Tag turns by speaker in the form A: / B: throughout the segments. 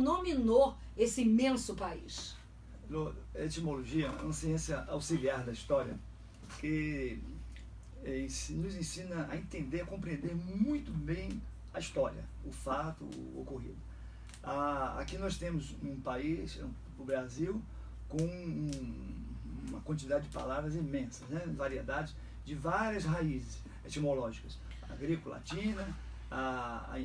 A: denominou esse imenso país?
B: A etimologia é uma ciência auxiliar da história que nos ensina a entender, a compreender muito bem a história, o fato, o ocorrido. Aqui nós temos um país, o Brasil, com uma quantidade de palavras imensas, né? Variedades de várias raízes etimológicas. A greco-latina, a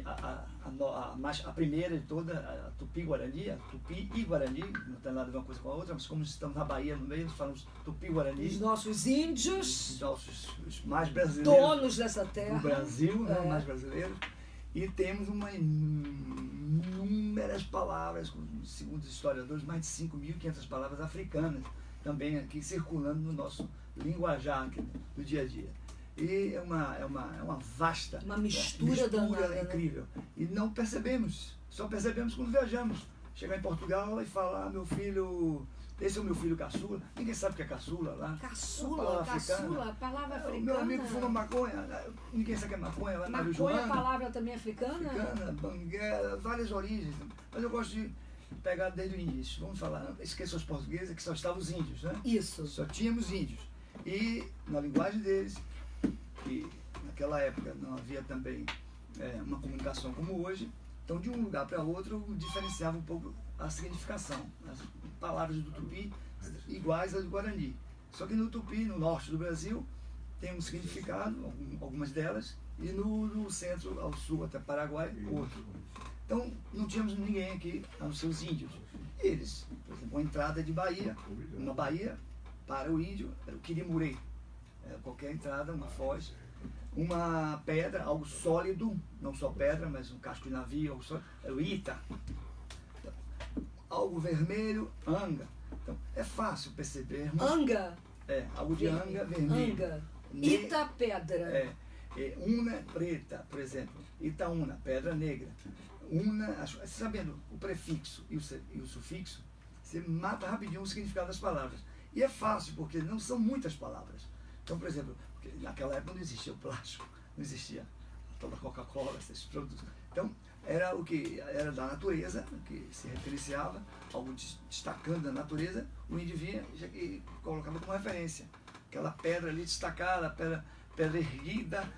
B: primeira de toda, a Tupi-Guarani, a Tupi e Guarani, não tem nada a ver uma coisa com a outra, mas como estamos na Bahia no meio, falamos Tupi-Guarani.
A: Os nossos índios,
B: os nossos os mais brasileiros,
A: donos dessa terra,
B: do Brasil, né, mais brasileiros. E temos inúmeras palavras, segundo os historiadores, mais de 5.500 palavras africanas, também aqui circulando no nosso linguajar aqui, do dia a dia. E é uma vasta...
A: Uma mistura danada,
B: incrível. Né? E não percebemos, só percebemos quando viajamos. Chegar em Portugal e falar, meu filho... Esse é o meu filho caçula. Ninguém sabe o que é caçula lá.
A: Caçula, palavra africana.
B: Meu amigo fuma maconha. Ninguém sabe o que é maconha lá na
A: Maconha é palavra também africana?
B: Africana, banguela, várias origens. Mas eu gosto de pegar desde o início. Vamos falar, esqueça os portugueses, que só estavam os índios, né?
A: Isso.
B: Só tínhamos índios. E na linguagem deles, que naquela época não havia também uma comunicação como hoje, então de um lugar para outro diferenciava um pouco a significação. As palavras do Tupi iguais às do Guarani. Só que no Tupi, no norte do Brasil, tem um significado, algumas delas, e no centro, ao sul, até Paraguai, outro. Então, não tínhamos ninguém aqui, a não ser os índios. Eles, por exemplo, uma entrada de Bahia, uma Bahia, para o índio, era o Quirimurê. Qualquer entrada, uma foz. Uma pedra, algo sólido, não só pedra, mas um casco de navio, algo sólido, era o Ita. Algo vermelho, anga. Então, é fácil percebermos.
A: Anga?
B: Algo de anga, vermelho.
A: Anga. Ita, pedra.
B: Una, preta, por exemplo. Itaúna, pedra negra. Una, sabendo o prefixo e o sufixo, você mata rapidinho o significado das palavras. E é fácil, porque não são muitas palavras. Então, por exemplo, naquela época não existia o plástico, não existia toda a Coca-Cola, esses produtos. Então, era o que era da natureza, que se referenciava, algo destacando da natureza, o índio vinha e colocava como referência. Aquela pedra ali destacada, pedra erguida,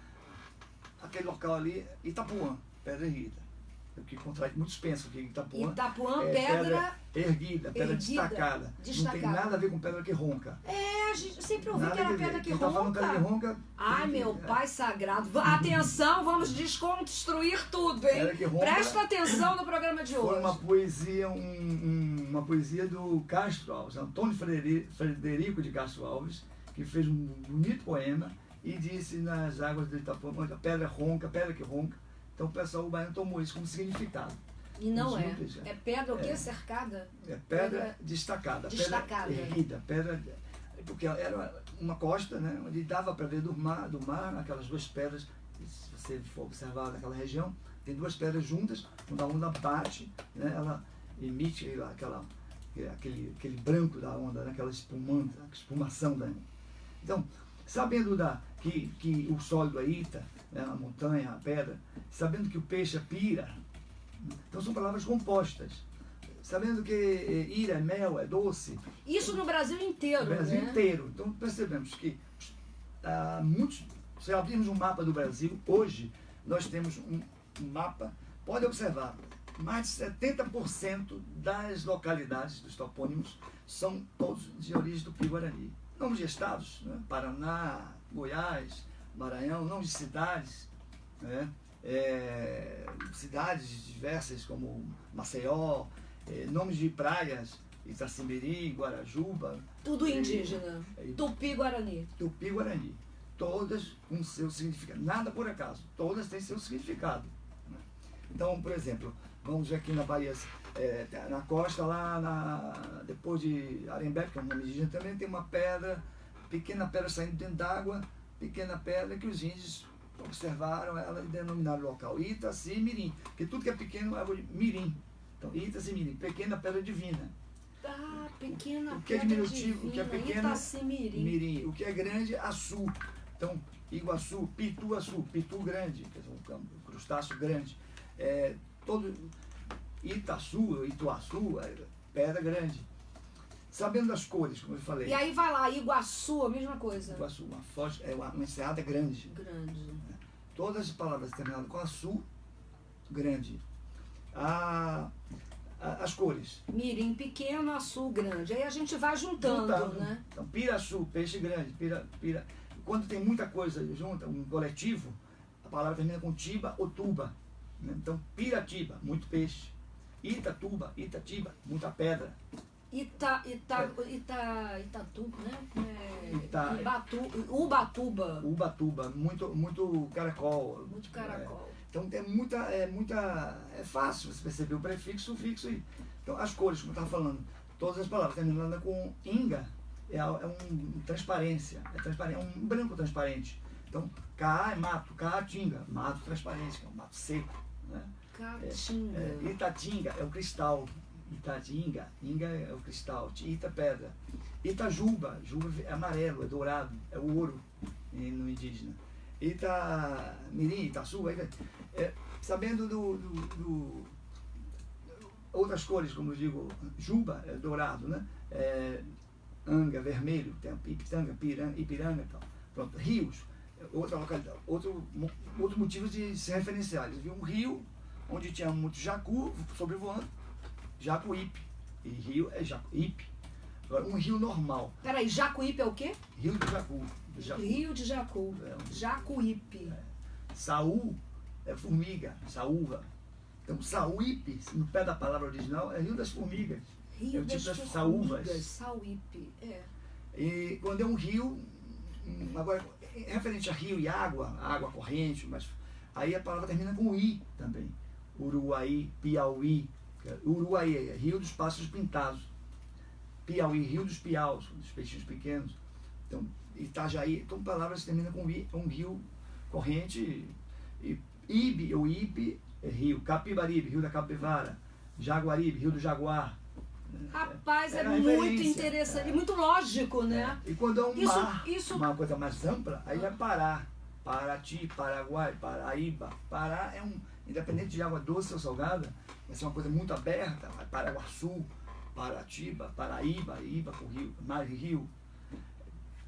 B: aquele local ali, Itapuã, pedra erguida. O que contrai, muitos pensam que Itapuã
A: é pedra
B: erguida, pedra destacada. Não tem nada a ver com pedra que ronca.
A: A gente sempre ouviu que era pedra que
B: ronca. Tá falando pedra que ronca.
A: Ai, meu pai sagrado. Atenção, vamos desconstruir tudo, hein? Presta atenção no programa de hoje.
B: Foi uma poesia, uma poesia do Castro Alves, Antônio Frederico de Castro Alves, que fez um bonito poema e disse nas águas do Itapuã, pedra ronca, pedra que ronca. Então o pessoal o baiano tomou isso como significado.
A: E não é. É pedra o quê? Cercada?
B: É pedra destacada.
A: Destacada.
B: Pedra erguida, porque era uma costa, né, onde dava para ver do mar, aquelas duas pedras, se você for observar naquela região, tem duas pedras juntas, quando a onda bate, né, ela emite aquele branco da onda, né, aquela espumação da onda. Então, sabendo que o sólido é Ita, né, a montanha, a pedra, sabendo que o peixe é pira, então são palavras compostas. Sabendo que ira é mel, é doce.
A: Isso no Brasil inteiro,
B: no Brasil inteiro. Então percebemos que se abrirmos um mapa do Brasil, hoje nós temos um mapa, pode observar, mais de 70% das localidades, dos topônimos, são todos de origem do Tupi-Guarani. Nomes de estados, né? Paraná, Goiás, Maranhão, nomes de cidades, né? Cidades diversas como Maceió, nomes de praias, Itacimirim, Guarajuba.
A: Tudo indígena. Tupi-Guarani.
B: Tupi-Guarani. Todas com seu significado. Nada por acaso. Todas têm seu significado. Né? Então, por exemplo, vamos ver aqui na Bahia, na costa, depois de Arembé, que é um nome indígena também, tem uma pedra, pequena pedra saindo dentro d'água, pequena pedra que os índios observaram ela e denominaram o local Itacimirim, porque tudo que é pequeno é água de mirim. Então, Itacimirim, pequena pedra divina.
A: Pequena
B: o que é diminutivo,
A: divina,
B: o que é pequeno,
A: Mirim.
B: O que é grande, Açu. Então, Iguaçu, Pituaçu, Pitu grande, quer dizer, um crustáceo grande. Itaçu, Ituaçu, pedra grande. Sabendo das cores, como eu falei.
A: E aí vai lá, Iguaçu, a mesma coisa.
B: Iguaçu, uma enseada grande.
A: Grande.
B: Todas as palavras terminadas com açu, grande. As cores.
A: Mirim pequeno, açu grande. Aí a gente vai juntando, né?
B: Então, piraçu, peixe grande. Quando tem muita coisa junta, um coletivo, a palavra termina com tiba ou tuba. Né? Então, piratiba, muito peixe. Itatuba, Itatiba, muita pedra.
A: Itatu, né? Ubatuba.
B: Muito caracol.
A: Muito caracol.
B: Então é fácil você perceber o prefixo, o sufixo. Então as cores, como eu estava falando, todas as palavras terminando com inga é transparência, é um branco transparente. Então Ca é mato, Caatinga, mato transparente, é um mato seco. Né?
A: Caatinga.
B: Itatinga é o cristal. Itatinga, Inga é o cristal, Ita pedra. Itajuba, Juba é amarelo, é dourado, é o ouro no indígena. Itamirim, Itaçu, sabendo outras cores, como eu digo, Juba é dourado, né? Anga, vermelho, tem Ipitanga, Ipiranga e tal. Pronto, rios, outra localidade, outro motivo de se referenciar. Eles viam um rio onde tinha muito jacu sobrevoando, Jacuípe. E rio é Jacuípe. Agora, um rio normal.
A: Peraí, Jacuípe é o quê?
B: Rio de Jacu.
A: Rio de Jacu. Jacuípe.
B: Saú é formiga, saúva. Então, Saúípe, no pé da palavra original, é Rio das Formigas.
A: Rio
B: das
A: Formigas,
B: saúvas.
A: Sauípe,
B: E quando é um rio, agora, referente a rio e água corrente, mas aí a palavra termina com I também. Uruaí, Piauí. Uruaí é Rio dos Pássaros Pintados. Piauí, Rio dos Piaus, dos peixinhos pequenos. Então, Itajaí, então palavras que terminam com I, é um rio corrente. Ibe ou Ipe é rio. Capibaribe, Rio da Capivara. Jaguaribe, Rio do Jaguar.
A: Rapaz, é muito interessante, muito lógico, né?
B: E quando é um mar, uma coisa mais ampla, aí é Pará. Paraty, Paraguai, Paraíba. Pará é independente de água doce ou salgada, vai ser uma coisa muito aberta, Paraguaçu, Paratiba, Paraíba, Iba com Rio, Mar e Rio,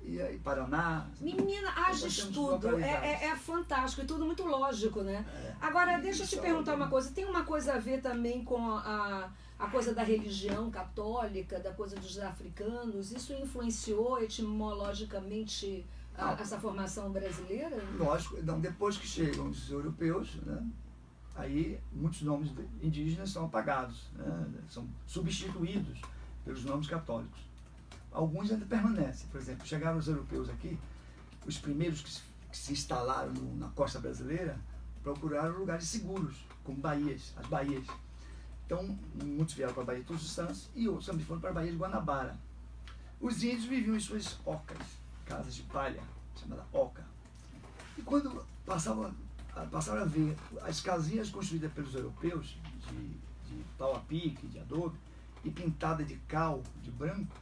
B: e aí Paraná.
A: Menina, haja estudo, é fantástico e tudo muito lógico, né? Agora, deixa eu te perguntar uma coisa, tem uma coisa a ver também com a coisa da religião católica, da coisa dos africanos, isso influenciou etimologicamente essa formação brasileira?
B: Lógico, então, depois que chegam os europeus, né? Aí muitos nomes indígenas são apagados, né? São substituídos pelos nomes católicos. Alguns ainda permanecem. Por exemplo, chegaram os europeus aqui, os primeiros que se instalaram na costa brasileira procuraram lugares seguros, como baías, as baías. Então, muitos vieram para a Baía de Todos os Santos e outros também foram para a Baía de Guanabara. Os índios viviam em suas ocas, casas de palha, chamada oca. E quando passaram a ver as casinhas construídas pelos europeus, de pau a pique, de adobe, e pintada de cal, de branco,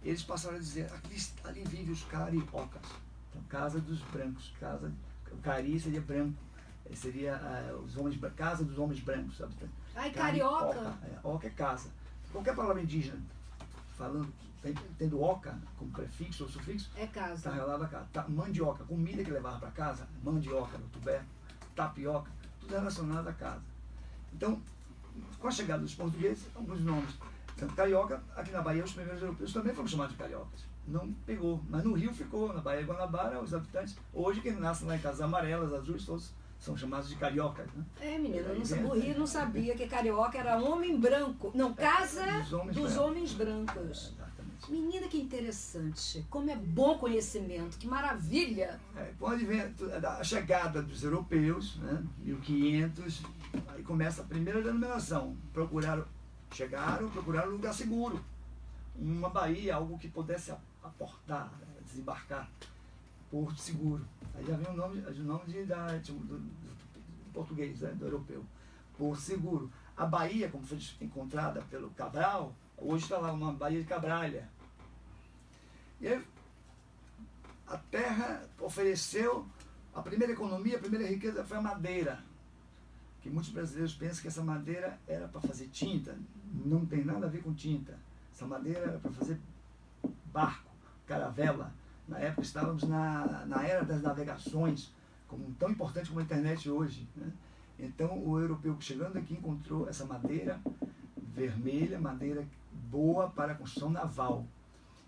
B: eles passaram a dizer, ali vivem os cariocas. Então, casa dos brancos, o cari seria branco, seria casa dos homens brancos, sabe?
A: Ai, carioca!
B: Oca é casa. Qualquer palavra indígena falando, tendo oca como prefixo ou sufixo,
A: é casa.
B: Está relacionado a casa. Mandioca, comida que levava para casa, mandioca no tubérculo, tapioca, tudo relacionado à casa. Então, com a chegada dos portugueses, alguns nomes. Então, carioca, aqui na Bahia, os primeiros europeus também foram chamados de cariocas. Não pegou, mas no Rio ficou, na Baía de Guanabara, os habitantes, hoje quem nasce lá em casas amarelas, azuis, todos são chamados de cariocas, né?
A: Menina, o Rio não sabia que carioca era homem branco. Não, casa dos homens brancos.
B: Exatamente.
A: Menina, que interessante. Como é bom conhecimento, que maravilha.
B: Com o advento da chegada dos europeus, né, 1500, aí começa a primeira denominação. Procuraram um lugar seguro. Uma baía, algo que pudesse aportar, desembarcar. Porto seguro. Aí já vem o nome do português, né, do europeu. Porto seguro. A Bahia, como foi encontrada pelo Cabral, hoje está lá uma Baía de Cabralha. E aí, a terra ofereceu a primeira economia, a primeira riqueza foi a madeira. que muitos brasileiros pensam que essa madeira era para fazer tinta. Não tem nada a ver com tinta. Essa madeira era para fazer barco, caravela. Na época estávamos na era das navegações, tão importante como a internet hoje, né? Então o europeu chegando aqui encontrou essa madeira vermelha, madeira boa para a construção naval,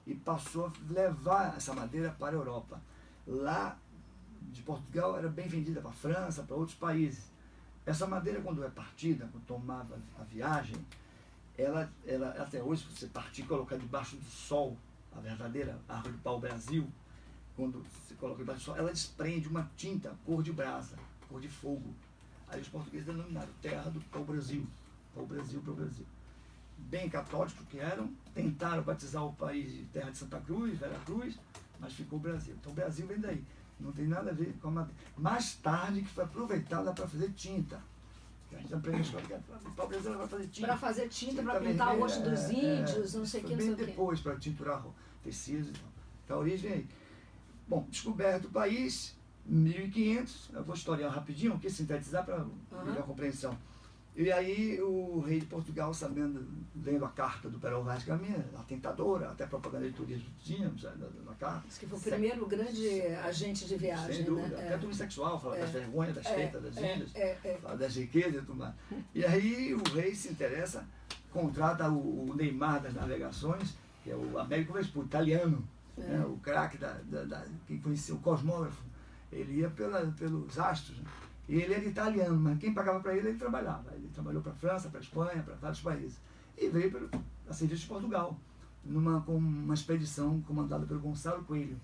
B: e passou a levar essa madeira para a Europa. Lá de Portugal era bem vendida para a França, para outros países. Essa madeira, quando é partida, quando tomava a viagem, ela até hoje, se você partir e colocar debaixo do sol, a verdadeira árvore do pau-brasil, quando você coloca debaixo do sol, ela desprende uma tinta cor de brasa, cor de fogo. Aí os portugueses denominaram terra do pau-brasil, pau-brasil para o Brasil. Bem católicos que eram, tentaram batizar o país de terra de Santa Cruz, Vera Cruz, mas ficou o Brasil. Então o Brasil vem daí. Não tem nada a ver com a madeira. Mais tarde que foi aproveitada para fazer tinta. A gente aprende na escola que o pau-brasil era para fazer tinta.
A: Para fazer tinta, para pintar o rosto dos índios, não sei o que, não sei o que.
B: Bem depois, para tinturar tecidos e tal. Então a origem é aí. Bom, descoberto o país, 1500, eu vou historiar rapidinho, aqui sintetizar para melhor compreensão. E aí o rei de Portugal, sabendo, lendo a carta do Pero Vaz de Caminha, a tentadora, até propaganda de turismo tínhamos na carta.
A: Isso que foi o primeiro grande agente de viagem,
B: sem dúvida,
A: né?
B: Até turismo sexual, fala das vergonhas, das tetas, das índias, fala das riquezas e tudo mais. E aí o rei se interessa, contrata o Neymar das navegações, que é o Américo Vespucci, italiano, né? O craque que conhecia o cosmógrafo. Ele ia pelos astros, né? E ele era italiano, mas quem pagava para ele trabalhava. Ele trabalhou para a França, para a Espanha, para vários países. E veio a serviço de Portugal, com uma expedição comandada pelo Gonçalo Coelho.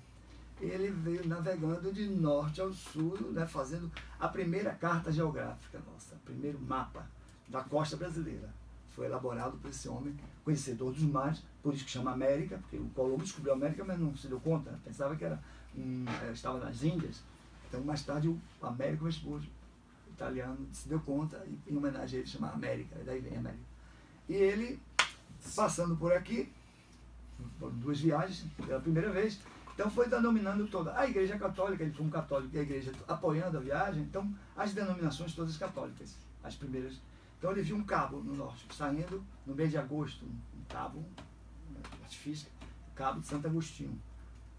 B: Ele veio navegando de norte ao sul, né, fazendo a primeira carta geográfica nossa, o primeiro mapa da costa brasileira. Foi elaborado por esse homem, conhecedor dos mares, por isso que chama América, porque o Colombo descobriu a América, mas não se deu conta, pensava que estava nas Índias. Então, mais tarde, o Américo Vespucci, italiano, se deu conta e, em homenagem a ele, chama América, daí vem América. E ele, passando por aqui, foram 2 viagens, pela primeira vez, então foi denominando toda a Igreja Católica, ele foi um católico e a Igreja apoiando a viagem, então as denominações todas católicas, as primeiras. Então ele viu um cabo no norte, saindo no mês de agosto, um cabo, artifício, Cabo de Santo Agostinho.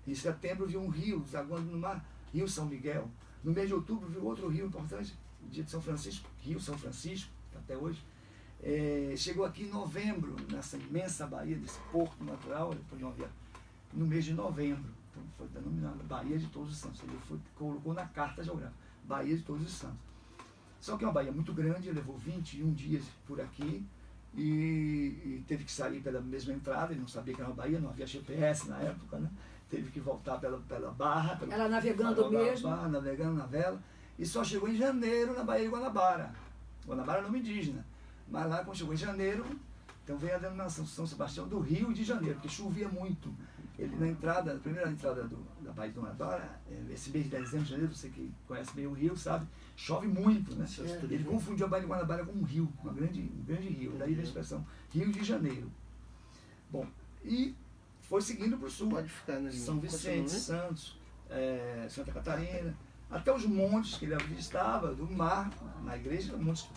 B: Em setembro viu um rio desaguando no mar, Rio São Miguel. No mês de outubro viu outro rio importante, o dia de São Francisco, Rio São Francisco, até hoje. Chegou aqui em novembro, nessa imensa baía, desse porto natural, depois de uma viagem, no mês de novembro. Então foi denominada Baía de Todos os Santos. Ele colocou na carta geográfica, Baía de Todos os Santos. Só que é uma baía muito grande, levou 21 dias por aqui e teve que sair pela mesma entrada, ele não sabia que era uma baía, não havia GPS na época, né? Teve que voltar pela barra.
A: Ela navegando mesmo?
B: Barra, navegando na vela. E só chegou em janeiro na Baía de Guanabara. Guanabara é nome indígena. Mas lá, quando chegou em janeiro, então veio a denominação São Sebastião do Rio de Janeiro, porque chovia muito. Ele na primeira entrada da Baía de Guanabara, esse mês de dezembro, janeiro, você que conhece bem o Rio, sabe, chove muito, né? Ele confundiu a Baía de Guanabara com um rio, um grande rio. Daí vem a expressão Rio de Janeiro. Bom, e foi seguindo para o sul, São Vicente, Santos, Santa Catarina, até os montes que ele avistava do mar, na igreja, montes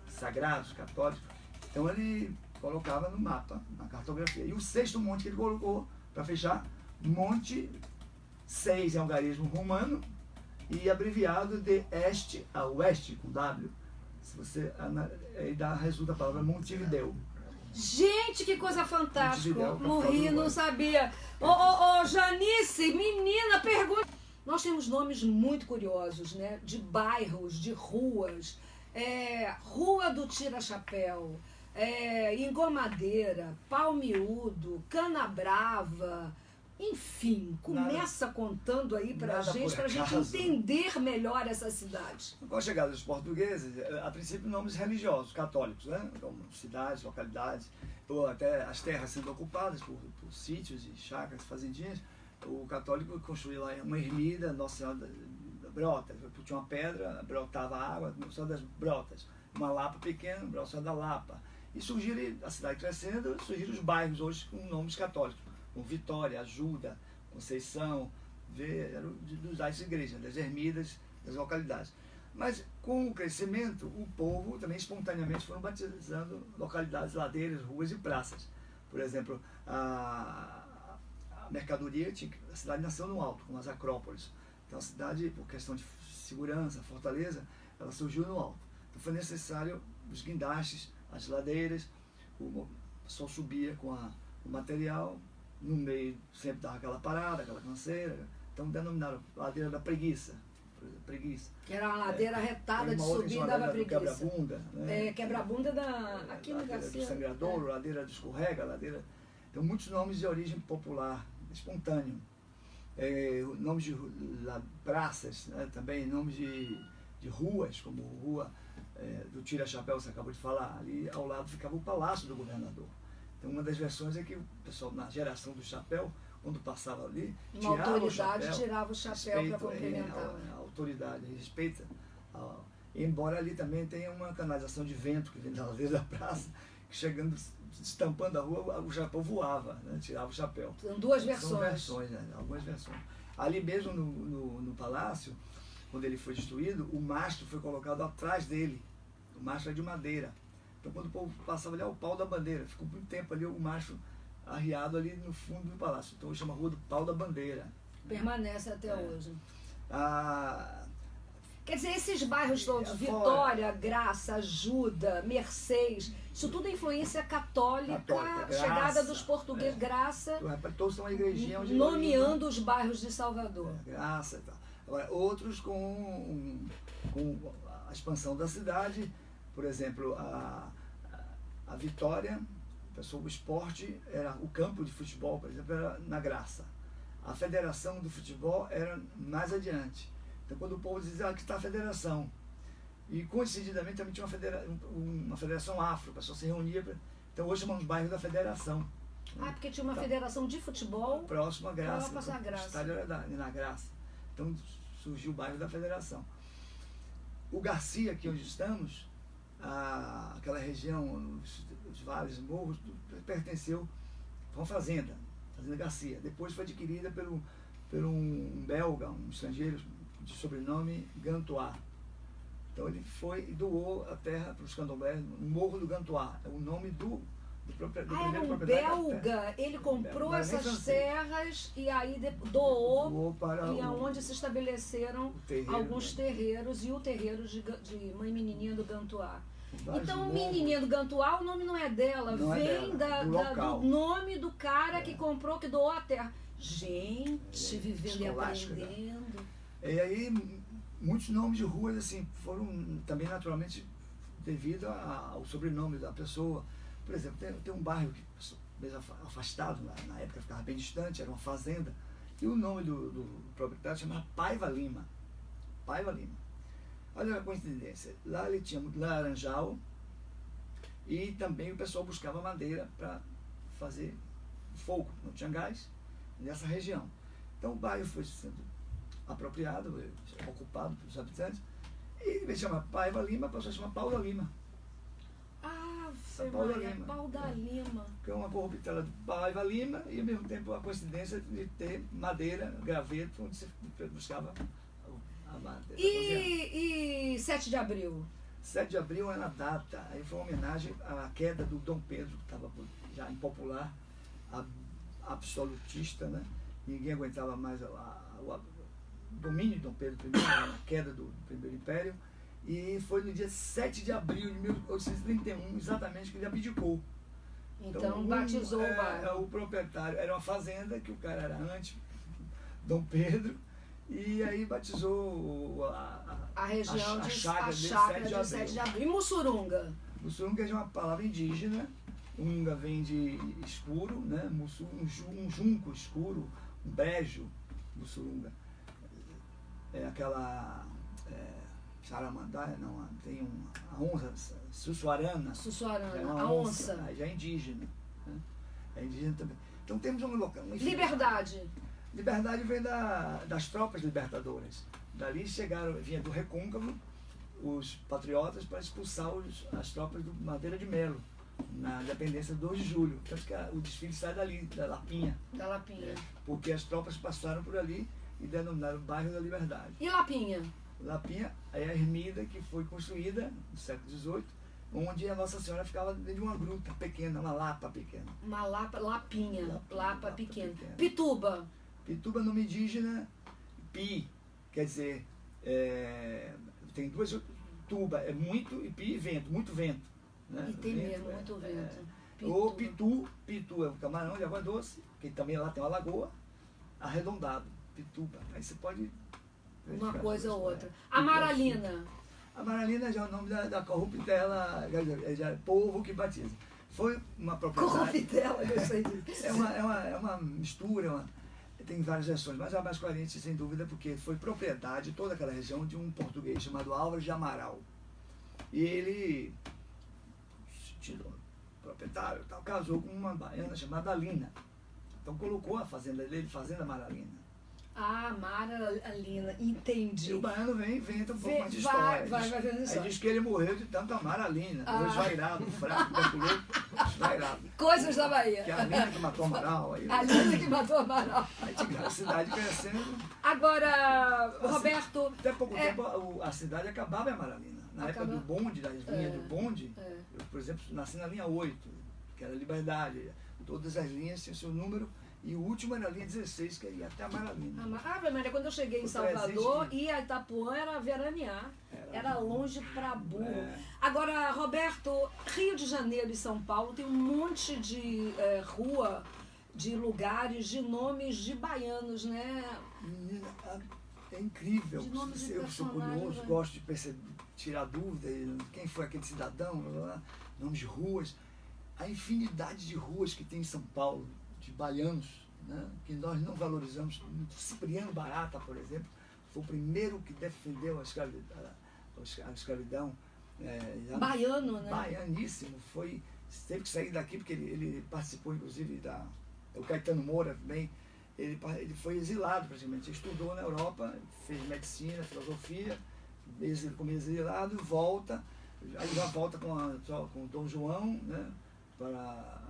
B: sagrados, católicos. Então ele colocava no mapa, na cartografia. E o 6º monte que ele colocou, para fechar, Monte 6 é um garismo romano e abreviado de este a oeste, com W. Se você aí resulta a palavra Montevidéu.
A: Gente, que coisa fantástica! Morri, não sabia. Ô, Janice, menina, pergunta. Nós temos nomes muito curiosos, né? De bairros, de ruas. Rua do Tira-Chapéu, Engomadeira, Palmiúdo, Canabrava. Enfim, começa contando aí pra gente entender melhor essa cidade.
B: Com a chegada dos portugueses, a princípio nomes religiosos, católicos, né? Então, cidades, localidades, ou até as terras sendo ocupadas por sítios e chácaras, fazendinhas, o católico construiu lá uma ermida, Nossa Senhora da Brota, tinha uma pedra, brotava água, Nossa Senhora das Brotas, uma lapa pequena, Nossa Senhora da Lapa. E surgiram, a cidade crescendo, surgiram os bairros hoje com nomes católicos, como Vitória, Ajuda, Conceição, das igrejas, das ermidas, das localidades. Mas com o crescimento, o povo também espontaneamente foram batizando localidades, ladeiras, ruas e praças. Por exemplo, a mercadoria, a cidade nasceu no alto, como as acrópolis. Então a cidade, por questão de segurança, fortaleza, ela surgiu no alto. Então foi necessário os guindastes, as ladeiras, o pessoal subia com o material, no meio sempre dava aquela parada, aquela canseira. Então denominaram ladeira da preguiça. Preguiça.
A: Que era uma ladeira retada de subir e dava preguiça.
B: Quebra-bunda. Né?
A: Quebra-bunda aqui no Garcia.
B: Do sangradouro, ladeira do escorrega, ladeira... Então muitos nomes de origem popular, espontâneo. Nomes de praças, né? Também nomes de ruas, como rua do Tira-Chapéu, você acabou de falar. Ali ao lado ficava o Palácio do Governador. Então uma das versões é que o pessoal, na geração do chapéu, quando passava ali,
A: tirava o chapéu para cumprimentar.
B: A autoridade respeita. Embora ali também tenha uma canalização de vento que vem da ladeira da praça, que chegando, estampando a rua, o chapéu voava, né? Tirava o chapéu.
A: São duas versões.
B: São versões, né? Algumas versões. Ali mesmo no palácio, quando ele foi destruído, o mastro foi colocado atrás dele. O mastro é de madeira. Então quando o povo passava ali, o pau da bandeira. Ficou muito tempo ali o mastro arriado ali no fundo do palácio. Então chama Rua do Pau da Bandeira.
A: Permanece até hoje. Quer dizer, esses bairros todos,
B: fora,
A: Vitória, Graça, Ajuda, Mercês, isso tudo é influência católica, chegada dos portugueses, Graça,
B: todos são uma igrejinha onde
A: nomeando os bairros de Salvador.
B: Graça e tal. Agora, outros com a expansão da cidade, por exemplo, a Vitória, o esporte, era o campo de futebol, por exemplo, era na Graça. A federação do futebol era mais adiante. Então, quando o povo dizia que está a federação, e coincidentemente também tinha uma federação afro, o pessoal se reunia. Então, hoje chamamos bairro da federação.
A: Porque tinha uma federação de futebol
B: próximo à Graça.
A: Então,
B: o estádio era na Graça. Então, surgiu o bairro da federação. O Garcia, aqui onde estamos, aquela região, os vales, morros, pertenceu a uma fazenda Garcia. Depois foi adquirida por um belga, um estrangeiro de sobrenome Gantois. Então ele foi e doou a terra para os candomblés, no Morro do Gantois. É o nome do primeiro proprietário.
A: Belga, ele comprou essas terras e aí doou para e aonde se estabeleceram alguns terreiros e o terreiro de Mãe Menininha do Gantois. Então, Menininha do Gantois, o nome não é dela, vem do nome do cara que comprou, que doou a terra. Gente, vivendo e aprendendo.
B: E aí, muitos nomes de ruas assim, foram também naturalmente devido ao sobrenome da pessoa. Por exemplo, tem um bairro que mesmo afastado, na época ficava bem distante, era uma fazenda, e o nome do proprietário chamava Paiva Lima. Paiva Lima. Olha a coincidência, lá ele tinha muito laranjal e também o pessoal buscava madeira para fazer fogo, não tinha gás nessa região. Então o bairro foi sendo apropriado, ocupado pelos habitantes, e em vez de chamar Paiva Lima, passou a chamar Pau da Lima.
A: Pau da Lima. Pau da Lima.
B: Que é uma corruptela do Paiva Lima e ao mesmo tempo a coincidência de ter madeira, graveto, onde se buscava a madeira.
A: E 7 de abril?
B: 7 de abril é na data, aí foi uma homenagem à queda do Dom Pedro, que estava já impopular, absolutista, né? Ninguém aguentava mais o domínio de Dom Pedro I, a queda do Primeiro Império, e foi no dia 7 de abril de 1831, exatamente, que ele abdicou.
A: Então batizou o bairro.
B: O proprietário, era uma fazenda que o cara era anti-Dom Pedro, e aí batizou
A: a região
B: de
A: chácara de 7 de abril. E Mussurunga?
B: Mussurunga é uma palavra indígena. Unga vem de escuro, né? Um junco escuro, um brejo, Mussurunga. É aquela saramandá, não, tem a onça, Sussuarana.
A: Sussuarana, a onça.
B: Já é indígena. Né? É indígena também. Então temos um local.
A: Liberdade.
B: Liberdade vem das tropas libertadoras. Dali vinha do Recôncavo os patriotas para expulsar as tropas do Madeira de Melo, na dependência de 2 de julho. Tanto que o desfile sai dali, da Lapinha.
A: Da Lapinha.
B: Porque as tropas passaram por ali e denominaram o bairro da Liberdade.
A: E Lapinha?
B: Lapinha é a ermida que foi construída no século XVIII, onde a Nossa Senhora ficava dentro de uma gruta pequena, uma lapa pequena.
A: Uma lapinha, lapa pequena. Pituba.
B: Pituba, nome indígena, pi, quer dizer, tem duas, tuba é muito e pi, vento, muito vento. Né?
A: E tem
B: vento,
A: mesmo, muito vento.
B: Ou pitu é o camarão de água doce, que também lá tem uma lagoa, arredondado, pituba. Aí você pode...
A: Uma coisa ou outra. Amaralina.
B: Amaralina já é o nome da corruptela, já é povo que batiza. Foi uma propriedade...
A: Corruptela, eu sei disso.
B: É uma mistura, tem várias versões, mas a mais coerente, sem dúvida, porque foi propriedade, toda aquela região, de um português chamado Álvares de Amaral. E ele, proprietário, tal, casou com uma baiana chamada Alina. Então colocou a fazenda dele, Fazenda Amaralina.
A: Ah, Amaralina, entendi.
B: E o baiano vem e inventa um pouco mais de história.
A: Vai vendo isso.
B: Aí diz que ele morreu de tanta Amaralina, esvairado, fraco, tranquilo, esvairado.
A: Coisas da Bahia.
B: Que é a Alina que matou Amaral. Aí,
A: a Alina que matou Amaral.
B: Aí a cidade crescendo.
A: Agora,
B: assim,
A: Roberto...
B: Até pouco tempo a cidade acabava em Amaralina. Na época do bonde, das linhas do bonde, eu, por exemplo, nasci na linha 8, que era Liberdade. Todas as linhas tinham seu número. E o último era a linha 16, que ia até Amaralina.
A: Maria, quando eu cheguei em Salvador, e a Itapuã era veranear. Era longe pra burro. Agora, Roberto, Rio de Janeiro e São Paulo tem um monte de rua, de lugares, de nomes de baianos, né?
B: Menina, é incrível. Eu sou curioso, gosto de tirar dúvida, quem foi aquele cidadão, nomes de ruas. A infinidade de ruas que tem em São Paulo, de baianos, né, que nós não valorizamos. Cipriano Barata, por exemplo, foi o primeiro que defendeu a escravidão.
A: Baiano, né?
B: Baianíssimo. Teve que sair daqui porque ele participou, inclusive, o Caetano Moura também. Ele foi exilado, praticamente. Ele estudou na Europa, fez medicina, filosofia, como exilado, volta. Aí já volta com o Dom João, né, para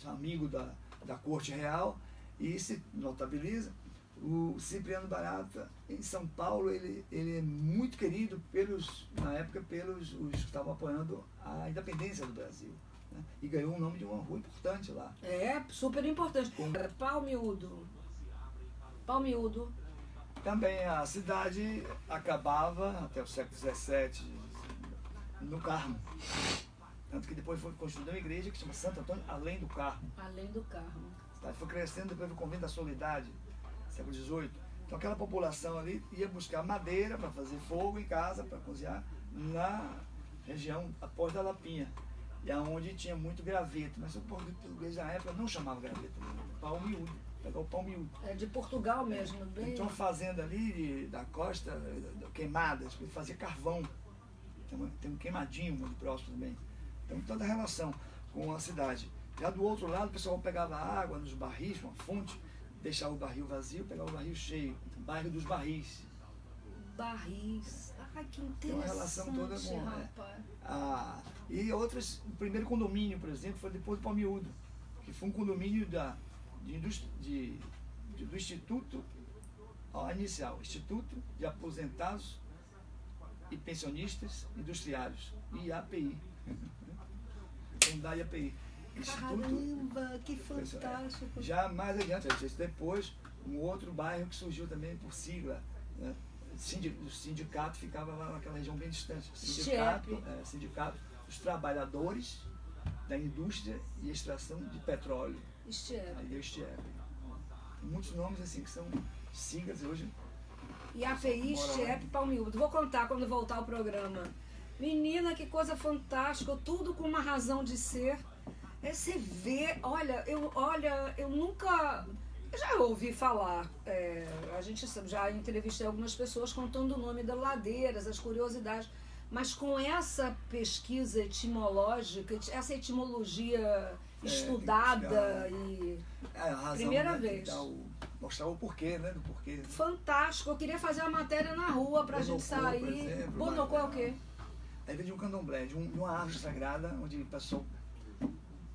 B: amigo da corte real, e se notabiliza. O Cipriano Barata, em São Paulo, ele é muito querido na época pelos os que estavam apoiando a independência do Brasil, né? E ganhou o nome de uma rua importante lá.
A: Super importante. Palmiúdo.
B: Também a cidade acabava, até o século XVII, no Carmo. Tanto que depois foi construída uma igreja que se chama Santo Antônio, além do Carmo.
A: Além do Carmo.
B: A cidade foi crescendo, depois do Convento da Soledade, século XVIII. Então aquela população ali ia buscar madeira para fazer fogo em casa, para cozinhar, na região após da Lapinha. E aonde tinha muito graveto. Mas o português na época não chamava graveto, pau miúdo. Pegou o pau miúdo.
A: É de Portugal mesmo, bem.
B: Tinha uma fazenda ali da costa, queimadas, que fazia carvão. Tem um queimadinho muito próximo também. Então, toda a relação com a cidade. Já do outro lado, o pessoal pegava água nos barris, uma fonte, deixava o barril vazio, pegava o barril cheio. Bairro dos Barris.
A: Barris. Ai, que interessante.
B: Tem uma relação toda com... e outras, o primeiro condomínio, por exemplo, foi depois do Palmiúdo, que foi um condomínio do Instituto, inicial, Instituto de Aposentados e Pensionistas Industriários, IAPI. Da IAPI.
A: Caramba, que fantástico.
B: Já mais adiante, depois, um outro bairro que surgiu também por sigla, né? O sindicato ficava lá naquela região bem distante. Sindicato dos Trabalhadores da Indústria e Extração de Petróleo. Aí deu Estiep. Muitos nomes assim que são siglas hoje.
A: IAPI, Estiep, Palmiúdo. Vou contar quando voltar ao programa. Menina, que coisa fantástica, tudo com uma razão de ser. Você vê, eu nunca... Eu já ouvi falar, a gente já entrevistei algumas pessoas contando o nome das ladeiras, as curiosidades, mas com essa pesquisa etimológica, essa etimologia estudada e...
B: razão,
A: primeira
B: né,
A: vez.
B: Mostrar o porquê, né? Do porquê.
A: Fantástico, eu queria fazer uma matéria na rua pra gente sair. Bonocô é o quê?
B: Aí vem de um candomblé, de uma árvore sagrada, onde o pessoal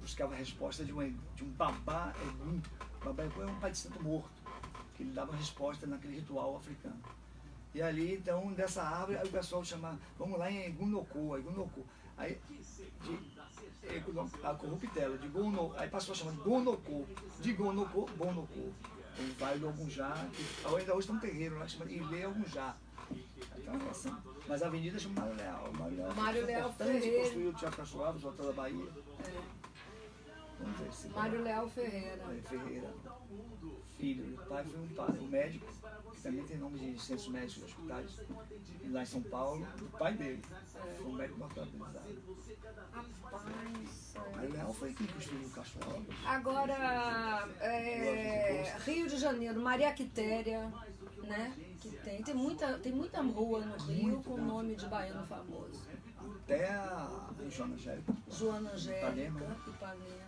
B: buscava a resposta de um babá egum. O babá egum é um pai de santo morto, que ele dava resposta naquele ritual africano. E ali, então, dessa árvore, aí o pessoal chama, vamos lá em Gunoko. Aí, a corruptela, de Gono, aí passou a chamar de Gonoko, Bonoko. O Vale do Ogunjá, que ainda hoje tem um terreiro lá que chama Ilê Ogunjá. Então, assim, mas a avenida chama Mário Leal.
A: Mário Leal Ferreira.
B: Construiu o Teatro Cachoeiras, o Hotel da Bahia. Vamos ver se
A: Mário Leal Ferreira.
B: Ferreira. Filho, o pai foi um médico, que também tem nome de centros médicos e hospitais, lá em São Paulo, o pai dele. Foi um médico norte-americano.
A: Rapaz.
B: Mário Leal foi quem construiu o Cachoeiras.
A: Agora, Rio de Janeiro, Maria Quitéria, né? Que tem muita rua no Rio com o nome de baiano famoso.
B: Até a Joana Angélica.
A: Joana Angélica, Ipanema.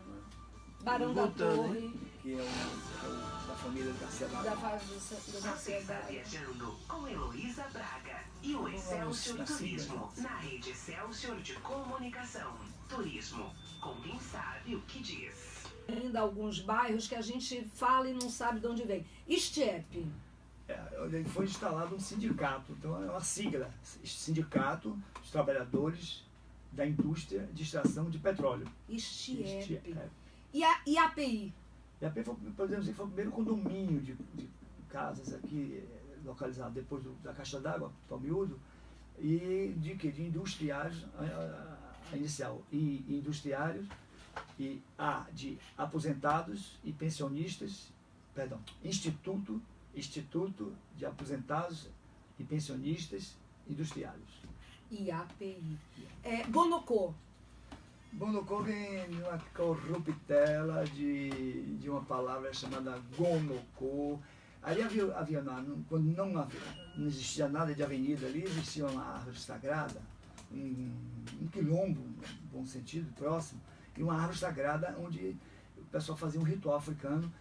A: Barão da
B: Voltando,
A: Torre.
B: Que é o da família Garcia
A: Da
B: Braga.
A: fase do
C: Você
A: Garcia
C: está
A: Braga.
C: viajando com Heloísa Braga e o Excelsior Turismo, na rede Excelsior de Comunicação. Turismo, com quem sabe o que diz.
A: Ainda alguns bairros que a gente fala e não sabe de onde vem. Estepe.
B: Ele foi instalado um sindicato, então é uma sigla, Sindicato dos Trabalhadores da Indústria de Extração de Petróleo.
A: Estepe. E a API?
B: E a API, podemos dizer, foi o primeiro condomínio de casas aqui, localizado depois da Caixa d'Água, Palmiúdo, e de industriários, a inicial, e industriários, e de aposentados e pensionistas, Instituto de Aposentados e Pensionistas Industriários.
A: E API. Bonocô.
B: Bonocô vem de uma corruptela de uma palavra chamada Gonocô. Ali quando não existia nada de avenida ali, existia uma árvore sagrada, um quilombo, no bom sentido, próximo, e uma árvore sagrada onde o pessoal fazia um ritual africano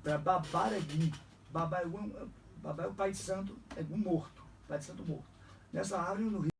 B: para babar Egum. Babá é o pai de santo, Egum morto, pai de santo morto. Nessa árvore no Rio